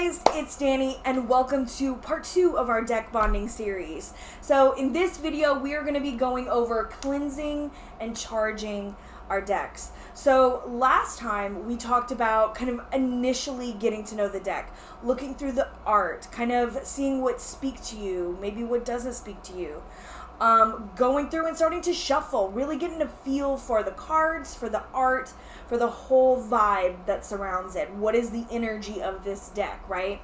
guys, it's Dani and welcome to part 2 of our deck bonding series. So in this video we are going to be going over cleansing and charging our decks. So last time we talked about kind of initially getting to know the deck, looking through the art, kind of seeing what speaks to you, maybe what doesn't speak to you. Going through and starting to shuffle, really getting a feel for the cards, for the art, for the whole vibe that surrounds it. What is the energy of this deck, right?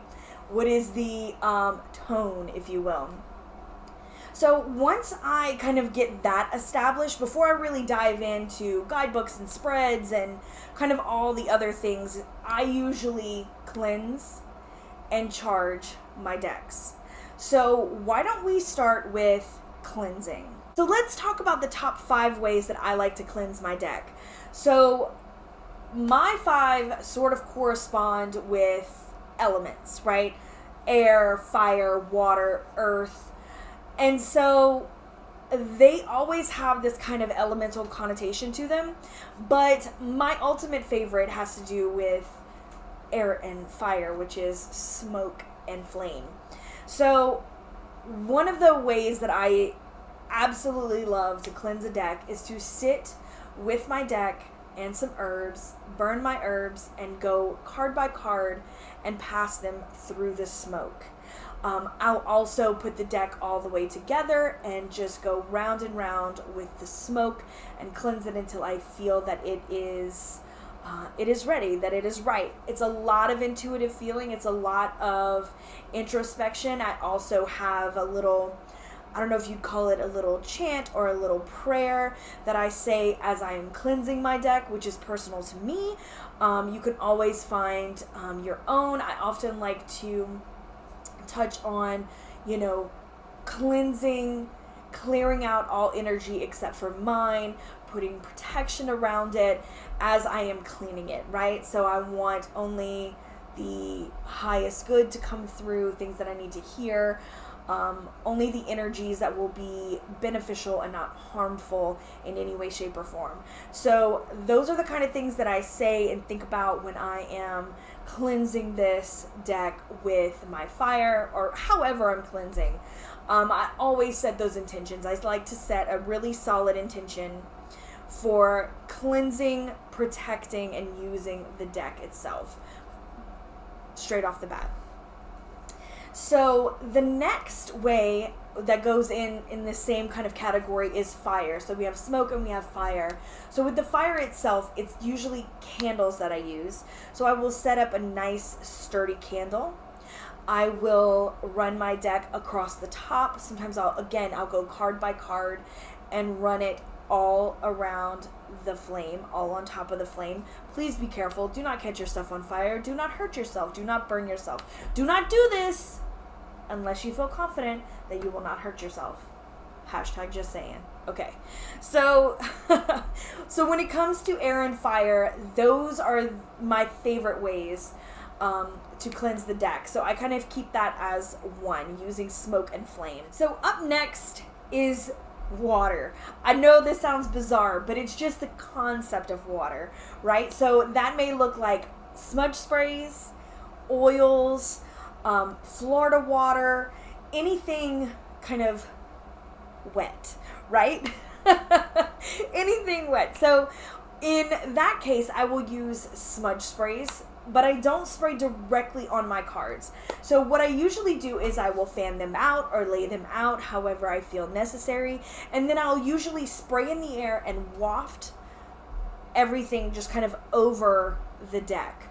What is the tone, if you will? So once I kind of get that established, before I really dive into guidebooks and spreads and kind of all the other things, I usually cleanse and charge my decks. So why don't we start with cleansing? So let's talk about the top 5 ways that I like to cleanse my deck. So my 5 sort of correspond with elements, right? Air, fire, water, earth. And so they always have this kind of elemental connotation to them. But my ultimate favorite has to do with air and fire, which is smoke and flame. So one of the ways that I absolutely love to cleanse a deck is to sit with my deck and some herbs, burn my herbs, and go card by card and pass them through the smoke. I'll also put the deck all the way together and just go round and round with the smoke and cleanse it until I feel that it is ready, that it is right. It's a lot of intuitive feeling. It's a lot of introspection. I also have a little, I don't know if you'd call it a little chant or a little prayer that I say as I am cleansing my deck, which is personal to me. You can always find your own. I often like to touch on, cleansing, clearing out all energy except for mine, putting protection around it as I am cleaning it, right? So I want only the highest good to come through, things that I need to hear, only the energies that will be beneficial and not harmful in any way, shape, or form. So those are the kind of things that I say and think about when I am cleansing this deck with my fire or however I'm cleansing. I always set those intentions. I like to set a really solid intention for cleansing, protecting, and using the deck itself straight off the bat. So the next way that goes in the same kind of category is fire. So we have smoke and we have fire. So with the fire itself, it's usually candles that I use. So I will set up a nice sturdy candle. I will run my deck across the top. Sometimes I'll go card by card and run it all around the flame, all on top of the flame. Please be careful. Do not catch yourself on fire. Do not hurt yourself. Do not burn yourself. Do not do this unless you feel confident that you will not hurt yourself. Hashtag just saying. Okay. So, so when it comes to air and fire, those are my favorite ways to cleanse the deck. So I kind of keep that as one, using smoke and flame. So up next is water. I know this sounds bizarre, but it's just the concept of water, right? So that may look like smudge sprays, oils, Florida water, anything kind of wet, right? Anything wet. So in that case, I will use smudge sprays, but I don't spray directly on my cards. So what I usually do is I will fan them out or lay them out however I feel necessary, and then I'll usually spray in the air and waft everything just kind of over the deck.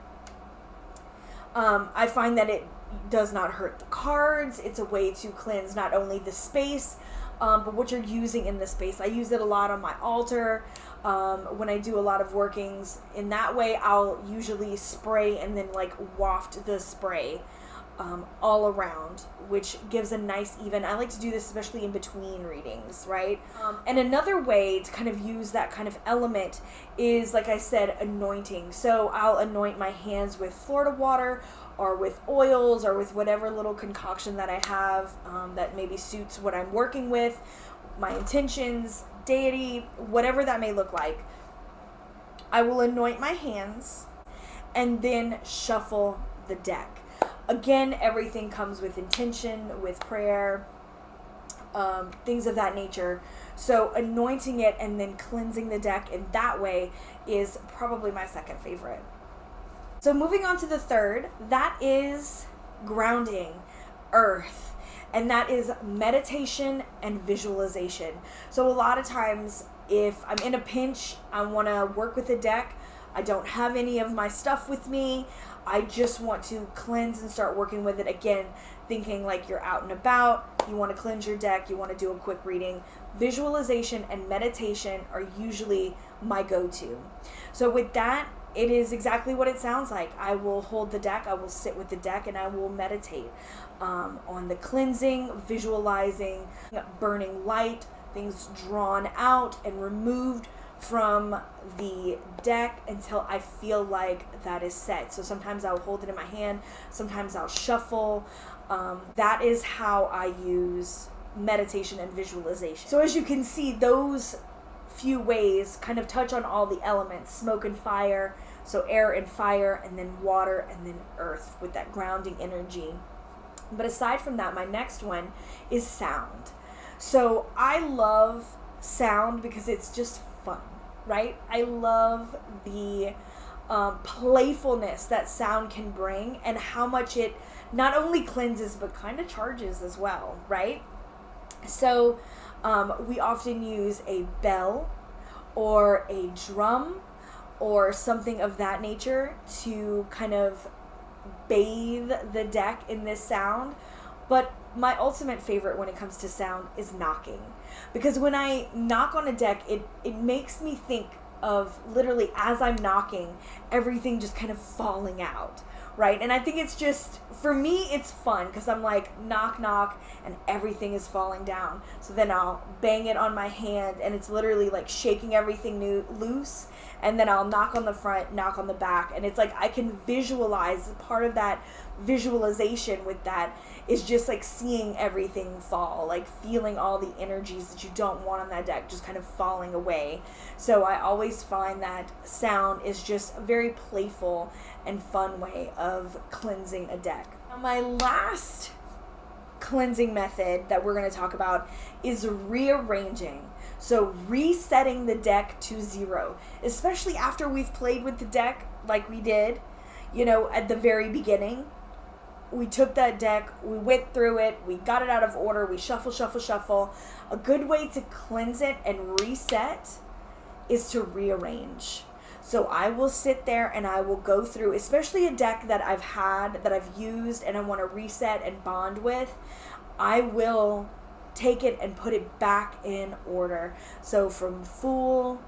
I find that it does not hurt the cards. It's a way to cleanse not only the space, but what you're using in the space. I use it a lot on my altar. When I do a lot of workings in that way, I'll usually spray and then waft the spray all around, which gives a nice even. I like to do this especially in between readings, right? And another way to kind of use that kind of element is, like I said, anointing. So I'll anoint my hands with Florida water or with oils or with whatever little concoction that I have that maybe suits what I'm working with, my intentions, deity, whatever that may look like. I will anoint my hands and then shuffle the deck. Again, everything comes with intention, with prayer, things of that nature. So anointing it and then cleansing the deck in that way is probably my second favorite. So moving on to the third, that is grounding, earth, and that is meditation and visualization. So a lot of times if I'm in a pinch, I want to work with the deck, I don't have any of my stuff with me, I just want to cleanse and start working with it. Again, thinking like you're out and about, you want to cleanse your deck, you want to do a quick reading. Visualization and meditation are usually my go-to. So with that, it is exactly what it sounds like. I will hold the deck, I will sit with the deck, and I will meditate on the cleansing, visualizing, burning light, things drawn out and removed from the deck until I feel like that is set. So sometimes I'll hold it in my hand, sometimes I'll shuffle. That is how I use meditation and visualization. So as you can see, those few ways kind of touch on all the elements, smoke and fire, so air and fire, and then water, and then earth with that grounding energy. But aside from that, my next one is sound. So I love sound because it's just fun, right? I love the playfulness that sound can bring and how much it not only cleanses but kind of charges as well, right? So we often use a bell or a drum or something of that nature to kind of bathe the deck in this sound. But my ultimate favorite when it comes to sound is knocking. Because when I knock on a deck, it makes me think of literally as I'm knocking, everything just kind of falling out, right? And I think it's just, for me, it's fun because I'm like, knock, knock, and everything is falling down. So then I'll bang it on my hand, and it's literally like shaking everything loose. And then I'll knock on the front, knock on the back, and it's like I can visualize. Part of that visualization with that is just like seeing everything fall, like feeling all the energies that you don't want on that deck just kind of falling away. So I always find that sound is just a very playful and fun way of cleansing a deck. Now, my last cleansing method that we're going to talk about is rearranging. So resetting the deck to 0, especially after we've played with the deck like we did, at the very beginning. We took that deck, we went through it, we got it out of order, we shuffle. A good way to cleanse it and reset is to rearrange. So I will sit there and I will go through, especially a deck that I've used and I want to reset and bond with, I will take it and put it back in order. So from Fool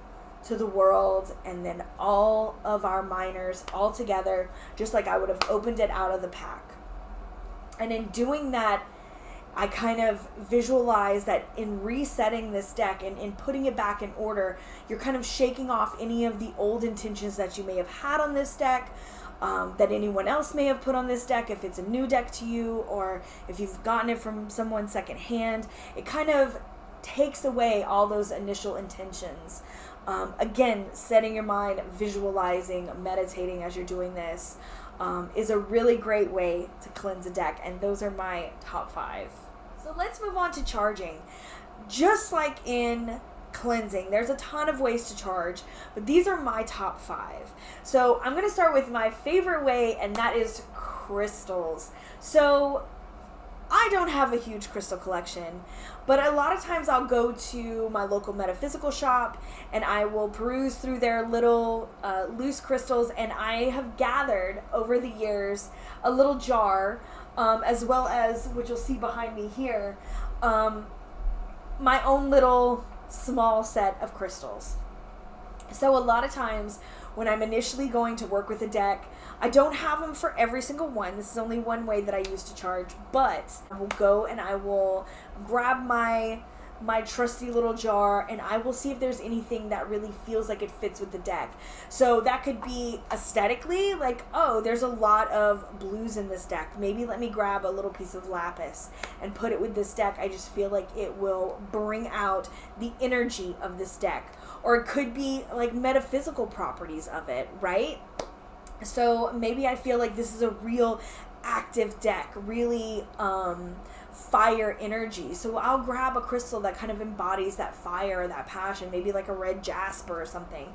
to the World, and then all of our minors all together, just like I would have opened it out of the pack. And in doing that, I kind of visualize that in resetting this deck and in putting it back in order, you're kind of shaking off any of the old intentions that you may have had on this deck, that anyone else may have put on this deck, if it's a new deck to you, or if you've gotten it from someone secondhand. It kind of takes away all those initial intentions. Again, setting your mind, visualizing, meditating as you're doing this is a really great way to cleanse a deck, and those are my top 5. So let's move on to charging. Just like in cleansing, there's a ton of ways to charge, but these are my top 5. So I'm going to start with my favorite way, and that is crystals. So I don't have a huge crystal collection, but a lot of times I'll go to my local metaphysical shop and I will peruse through their little loose crystals, and I have gathered over the years a little jar, as well as, which you'll see behind me here, my own little small set of crystals. So a lot of times when I'm initially going to work with a deck, I don't have them for every single one. This is only one way that I use to charge, but I will go and I will grab my trusty little jar, and I will see if there's anything that really feels like it fits with the deck. So that could be aesthetically, like, oh, there's a lot of blues in this deck. Maybe let me grab a little piece of lapis and put it with this deck. I just feel like it will bring out the energy of this deck. Or it could be like metaphysical properties of it, right? So maybe I feel like this is a real active deck, really fire energy. So I'll grab a crystal that kind of embodies that fire, that passion, maybe like a red jasper or something.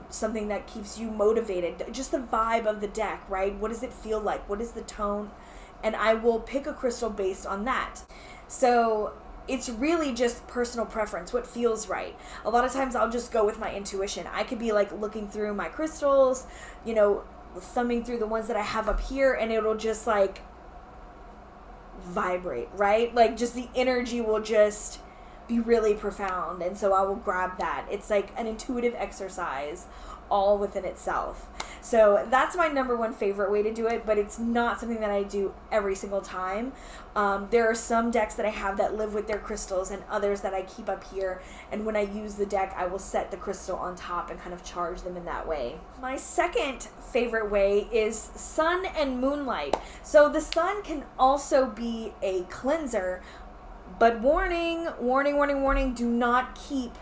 Something that keeps you motivated. Just the vibe of the deck, right? What does it feel like? What is the tone? And I will pick a crystal based on that. So it's really just personal preference, what feels right. A lot of times I'll just go with my intuition. I could be like looking through my crystals, you know, thumbing through the ones that I have up here, and it'll just like vibrate, right? Like just the energy will just be really profound, and so I will grab that. It's like an intuitive exercise all within itself. So that's my number one favorite way to do it, but it's not something that I do every single time. There are some decks that I have that live with their crystals, and others that I keep up here, and when I use the deck, I will set the crystal on top and kind of charge them in that way. My second favorite way is sun and moonlight. So the sun can also be a cleanser, but warning, warning, warning, warning, do not keep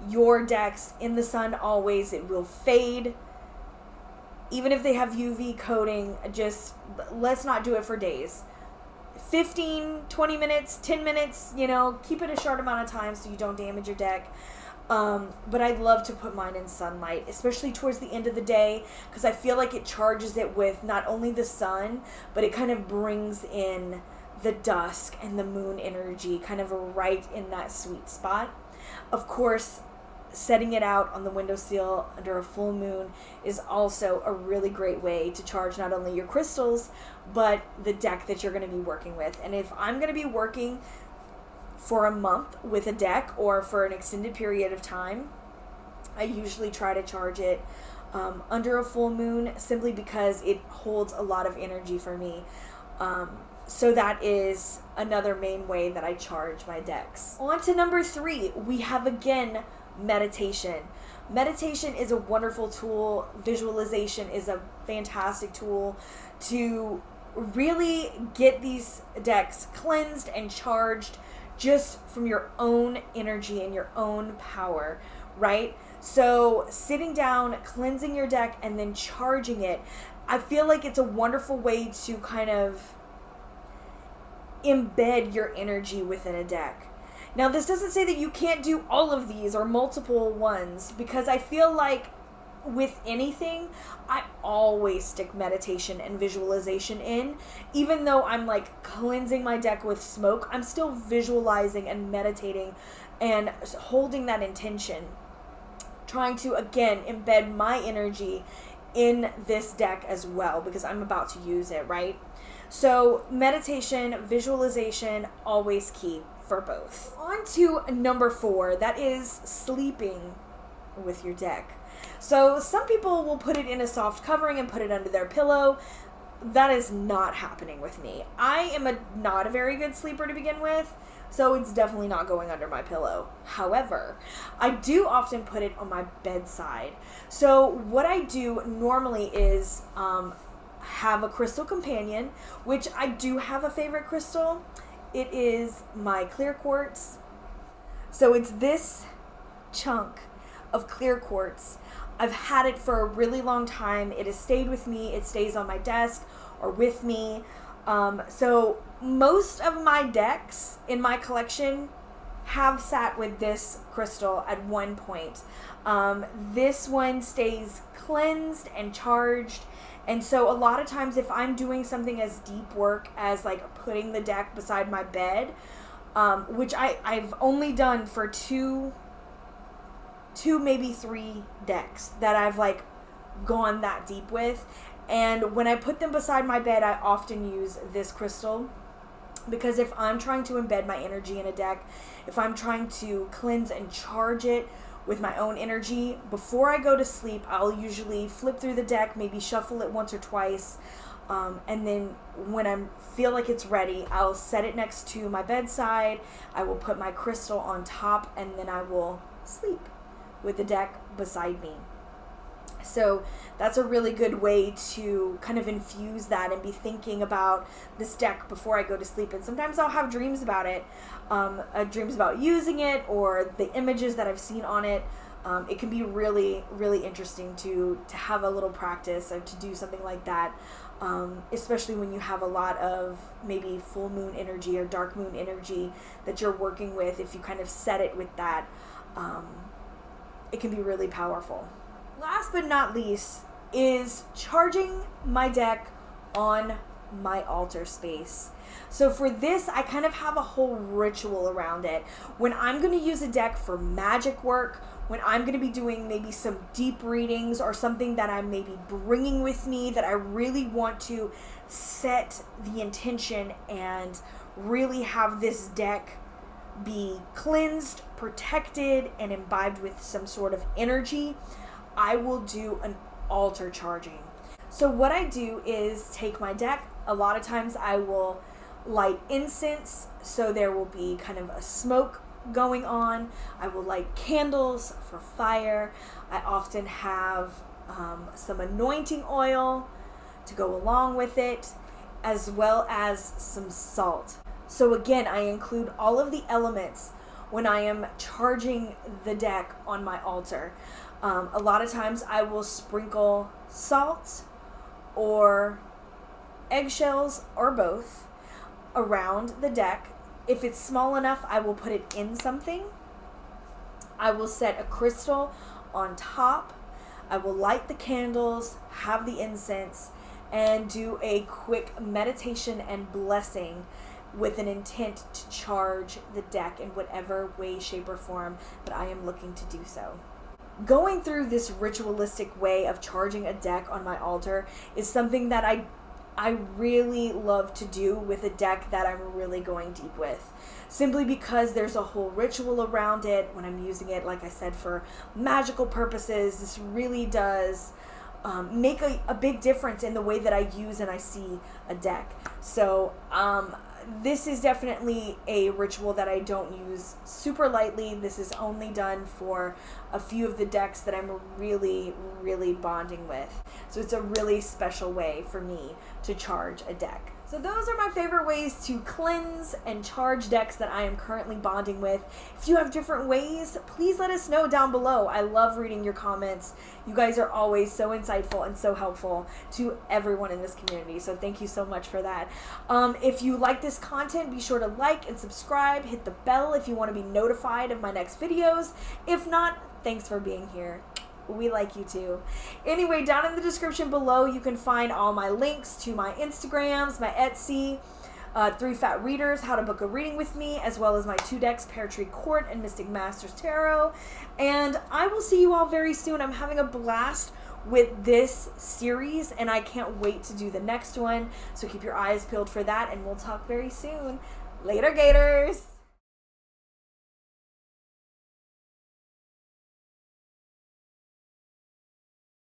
your decks in the sun always. It will fade. Even if they have UV coating, just let's not do it for days. 15, 20 minutes, 10 minutes, you know, keep it a short amount of time so you don't damage your deck. But I love to put mine in sunlight, especially towards the end of the day, because I feel like it charges it with not only the sun, but it kind of brings in the dusk and the moon energy kind of right in that sweet spot. Of course, setting it out on the windowsill under a full moon is also a really great way to charge not only your crystals, but the deck that you're going to be working with. And if I'm going to be working for a month with a deck or for an extended period of time, I usually try to charge it under a full moon, simply because it holds a lot of energy for me. So that is another main way that I charge my decks. On to number 3, we have again meditation. Meditation is a wonderful tool. Visualization is a fantastic tool to really get these decks cleansed and charged just from your own energy and your own power, right? So sitting down, cleansing your deck, and then charging it, I feel like it's a wonderful way to kind of embed your energy within a deck. Now, this doesn't say that you can't do all of these or multiple ones, because I feel like with anything, I always stick meditation and visualization in. Even though I'm like cleansing my deck with smoke, I'm still visualizing and meditating and holding that intention, trying to, again, embed my energy in this deck as well, because I'm about to use it, right? So meditation, visualization, always key for both. On to number 4, that is sleeping with your deck. So some people will put it in a soft covering and put it under their pillow. That is not happening with me. I am not a very good sleeper to begin with, so it's definitely not going under my pillow. However, I do often put it on my bedside. So what I do normally is have a crystal companion, which I do have a favorite crystal. It is my clear quartz. So it's this chunk of clear quartz. I've had it for a really long time. It has stayed with me. It stays on my desk or with me. So most of my decks in my collection have sat with this crystal at one point. This one stays cleansed and charged. And so a lot of times if I'm doing something as deep work as like putting the deck beside my bed, which I've only done for two, maybe 3 decks that I've like gone that deep with. And when I put them beside my bed, I often use this crystal, because if I'm trying to embed my energy in a deck, if I'm trying to cleanse and charge it with my own energy, before I go to sleep, I'll usually flip through the deck, maybe shuffle it once or twice, and then when I feel like it's ready, I'll set it next to my bedside. I will put my crystal on top, and then I will sleep with the deck beside me. So that's a really good way to kind of infuse that and be thinking about this deck before I go to sleep. And sometimes I'll have dreams about it, dreams about using it, or the images that I've seen on it. It can be really, really interesting to have a little practice or to do something like that especially when you have a lot of maybe full moon energy or dark moon energy that you're working with. If you kind of set it with that, it can be really powerful. Last but not least is charging my deck on my altar space. So for this, I kind of have a whole ritual around it. When I'm going to use a deck for magic work, when I'm going to be doing maybe some deep readings or something that I'm maybe bringing with me that I really want to set the intention and really have this deck be cleansed, protected, and imbibed with some sort of energy, I will do an altar charging. So what I do is take my deck. A lot of times I will light incense, so there will be kind of a smoke going on. I will light candles for fire. I often have some anointing oil to go along with it, as well as some salt. So again, I include all of the elements when I am charging the deck on my altar. A lot of times I will sprinkle salt or eggshells or both around the deck. If it's small enough, I will put it in something. I will set a crystal on top. I will light the candles, have the incense, and do a quick meditation and blessing with an intent to charge the deck in whatever way, shape, or form that I am looking to do so. Going through this ritualistic way of charging a deck on my altar is something that I really love to do with a deck that I'm really going deep with, simply because there's a whole ritual around it. When I'm using it, like I said, for magical purposes, this really does make a big difference in the way that I use and I see a deck. So this is definitely a ritual that I don't use super lightly. This is only done for a few of the decks that I'm really, really bonding with. So it's a really special way for me to charge a deck. So those are my favorite ways to cleanse and charge decks that I am currently bonding with. If you have different ways, please let us know down below. I love reading your comments. You guys are always so insightful and so helpful to everyone in this community. So thank you so much for that. If you like this content, be sure to like and subscribe. Hit the bell if you want to be notified of my next videos. If not, thanks for being here. We like you too. Anyway, down in the description below, you can find all my links to my Instagrams, my Etsy, 3 Fat Readers, how to book a reading with me, as well as my 2 decks, Pear Tree Court and Mystic Masters Tarot. And I will see you all very soon. I'm having a blast with this series, and I can't wait to do the next one. So keep your eyes peeled for that, and we'll talk very soon. Later, Gators!